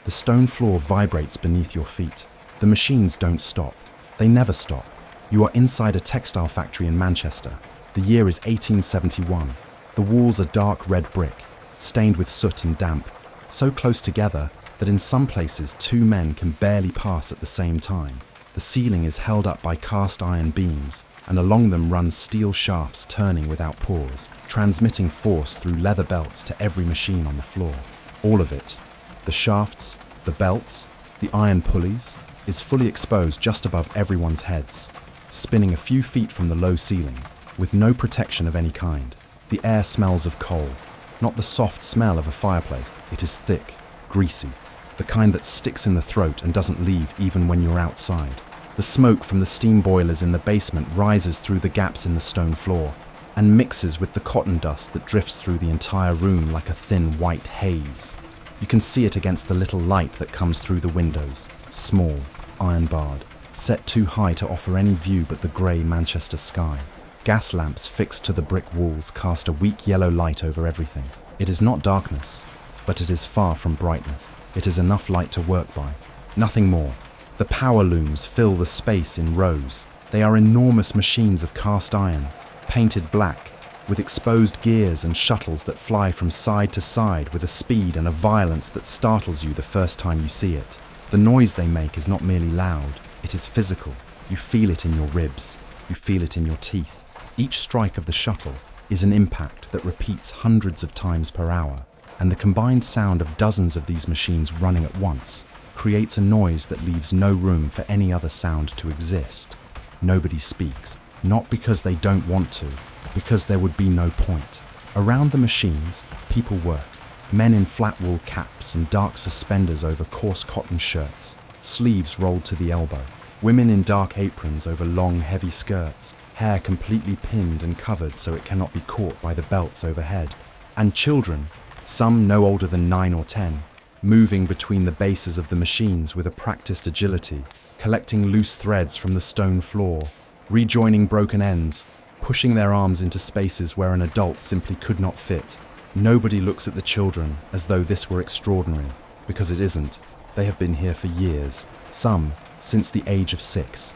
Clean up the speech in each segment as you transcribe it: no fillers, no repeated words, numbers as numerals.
The stone floor vibrates beneath your feet. The machines don't stop. They never stop. You are inside a textile factory in Manchester. The year is 1871. The walls are dark red brick, stained with soot and damp, so close together that in some places 2 men can barely pass at the same time. The ceiling is held up by cast iron beams, and along them run steel shafts turning without pause, transmitting force through leather belts to every machine on the floor. All of it, the shafts, the belts, the iron pulleys, is fully exposed just above everyone's heads, spinning a few feet from the low ceiling, with no protection of any kind. The air smells of coal, not the soft smell of a fireplace. It is thick, greasy, the kind that sticks in the throat and doesn't leave even when you're outside. The smoke from the steam boilers in the basement rises through the gaps in the stone floor and mixes with the cotton dust that drifts through the entire room like a thin white haze. You can see it against the little light that comes through the windows, small, iron-barred, set too high to offer any view but the grey Manchester sky. Gas lamps fixed to the brick walls cast a weak yellow light over everything. It is not darkness, but it is far from brightness. It is enough light to work by. Nothing more. The power looms fill the space in rows. They are enormous machines of cast iron, painted black, with exposed gears and shuttles that fly from side to side with a speed and a violence that startles you the first time you see it. The noise they make is not merely loud, it is physical. You feel it in your ribs, you feel it in your teeth. Each strike of the shuttle is an impact that repeats hundreds of times per hour, and the combined sound of dozens of these machines running at once creates a noise that leaves no room for any other sound to exist. Nobody speaks, not because they don't want to, but because there would be no point. Around the machines, people work. Men in flat-wool caps and dark suspenders over coarse cotton shirts, sleeves rolled to the elbow. Women in dark aprons over long, heavy skirts, hair completely pinned and covered so it cannot be caught by the belts overhead. And children, some no older than 9 or 10, moving between the bases of the machines with a practiced agility, collecting loose threads from the stone floor, rejoining broken ends, pushing their arms into spaces where an adult simply could not fit. Nobody looks at the children as though this were extraordinary, because it isn't. They have been here for years, some since the age of 6.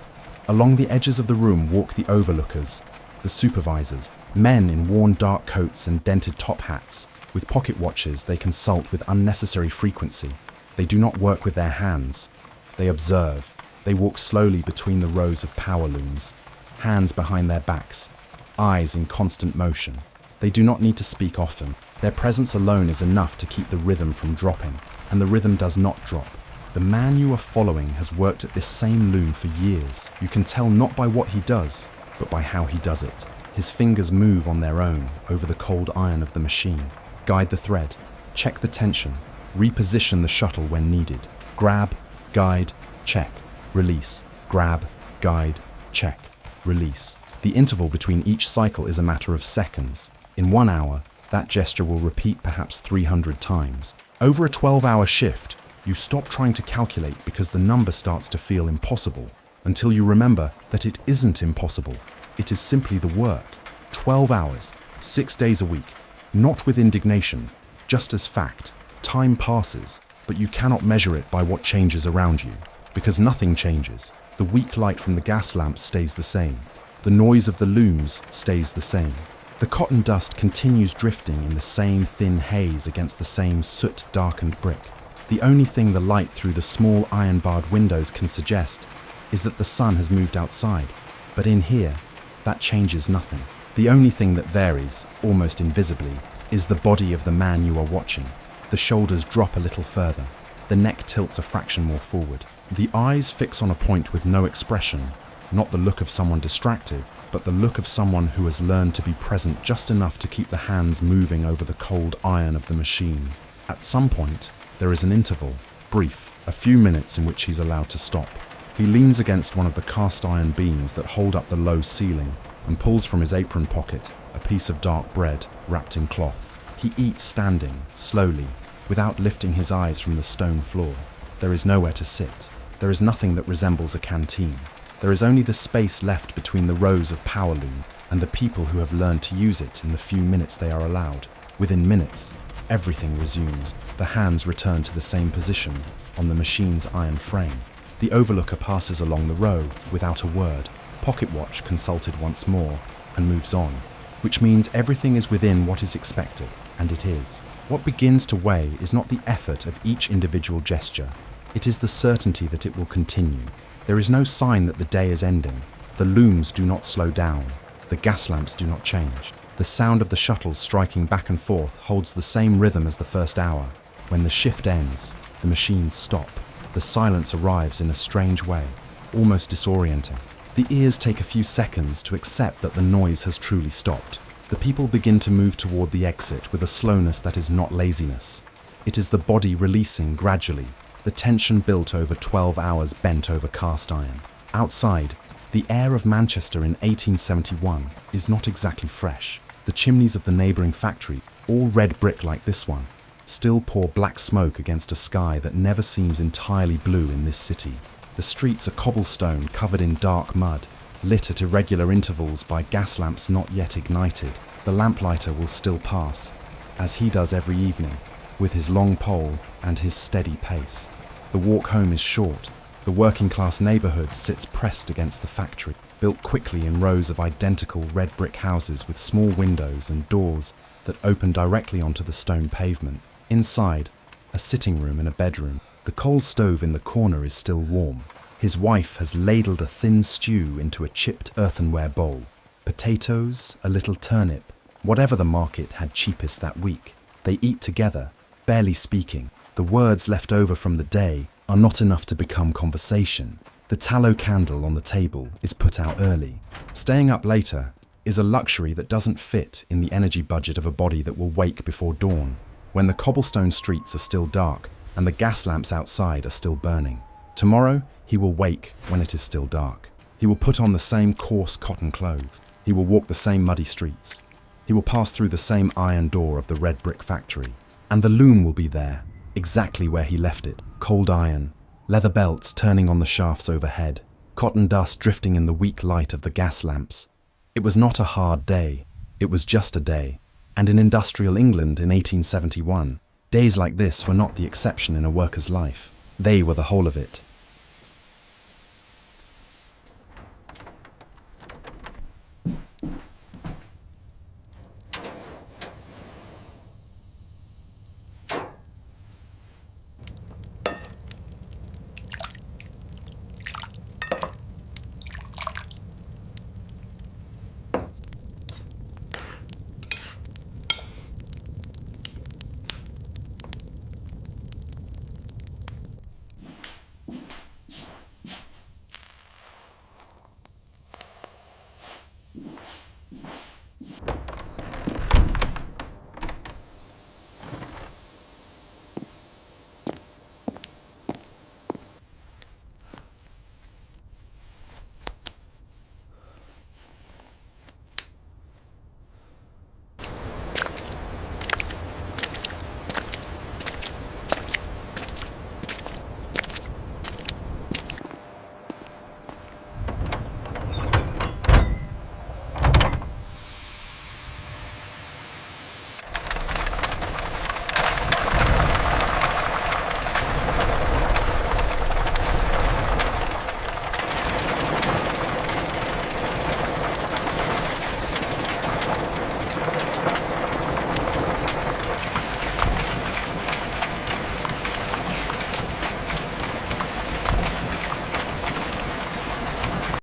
Along the edges of the room walk the overlookers, the supervisors, men in worn dark coats and dented top hats. With pocket watches, they consult with unnecessary frequency. They do not work with their hands. They observe. They walk slowly between the rows of power looms, hands behind their backs, eyes in constant motion. They do not need to speak often. Their presence alone is enough to keep the rhythm from dropping, and the rhythm does not drop. The man you are following has worked at this same loom for years. You can tell not by what he does, but by how he does it. His fingers move on their own over the cold iron of the machine. Guide the thread, check the tension, reposition the shuttle when needed. Grab, guide, check, release. Grab, guide, check, release. The interval between each cycle is a matter of seconds. In 1 hour, that gesture will repeat perhaps 300 times. Over a 12-hour shift, you stop trying to calculate because the number starts to feel impossible, until you remember that it isn't impossible. It is simply the work. 12 hours, 6 days a week. Not with indignation, just as fact. Time passes, but you cannot measure it by what changes around you, because nothing changes. The weak light from the gas lamps stays the same. The noise of the looms stays the same. The cotton dust continues drifting in the same thin haze against the same soot-darkened brick. The only thing the light through the small iron-barred windows can suggest is that the sun has moved outside, but in here, that changes nothing. The only thing that varies, almost invisibly, is the body of the man you are watching. The shoulders drop a little further. The neck tilts a fraction more forward. The eyes fix on a point with no expression, not the look of someone distracted, but the look of someone who has learned to be present just enough to keep the hands moving over the cold iron of the machine. At some point, there is an interval, brief, a few minutes in which he's allowed to stop. He leans against one of the cast iron beams that hold up the low ceiling and pulls from his apron pocket a piece of dark bread wrapped in cloth. He eats standing, slowly, without lifting his eyes from the stone floor. There is nowhere to sit. There is nothing that resembles a canteen. There is only the space left between the rows of power loom and the people who have learned to use it in the few minutes they are allowed. Within minutes, Everything resumes. The hands return to the same position on the machine's iron frame. The overlooker passes along the row without a word. Pocket watch consulted once more and moves on, which means everything is within what is expected, and it is. What begins to weigh is not the effort of each individual gesture. It is the certainty that it will continue. There is no sign that the day is ending. The looms do not slow down. The gas lamps do not change. The sound of the shuttles striking back and forth holds the same rhythm as the first hour. When the shift ends, the machines stop. The silence arrives in a strange way, almost disorienting. The ears take a few seconds to accept that the noise has truly stopped. The people begin to move toward the exit with a slowness that is not laziness. It is the body releasing gradually, the tension built over 12 hours bent over cast iron. Outside, the air of Manchester in 1871 is not exactly fresh. The chimneys of the neighbouring factory, all red brick like this one, still pour black smoke against a sky that never seems entirely blue in this city. The streets are cobblestone covered in dark mud, lit at irregular intervals by gas lamps not yet ignited. The lamplighter will still pass, as he does every evening, with his long pole and his steady pace. The walk home is short. The working-class neighbourhood sits pressed against the factory, built quickly in rows of identical red brick houses with small windows and doors that open directly onto the stone pavement. Inside, a sitting room and a bedroom. The coal stove in the corner is still warm. His wife has ladled a thin stew into a chipped earthenware bowl. Potatoes, a little turnip, whatever the market had cheapest that week. They eat together, barely speaking. The words left over from the day are not enough to become conversation. The tallow candle on the table is put out early. Staying up later is a luxury that doesn't fit in the energy budget of a body that will wake before dawn, when the cobblestone streets are still dark and the gas lamps outside are still burning. Tomorrow, he will wake when it is still dark. He will put on the same coarse cotton clothes. He will walk the same muddy streets. He will pass through the same iron door of the red brick factory. And the loom will be there, exactly where he left it. Cold iron, leather belts turning on the shafts overhead, cotton dust drifting in the weak light of the gas lamps. It was not a hard day. It was just a day. And in industrial England in 1871, days like this were not the exception in a worker's life. They were the whole of it.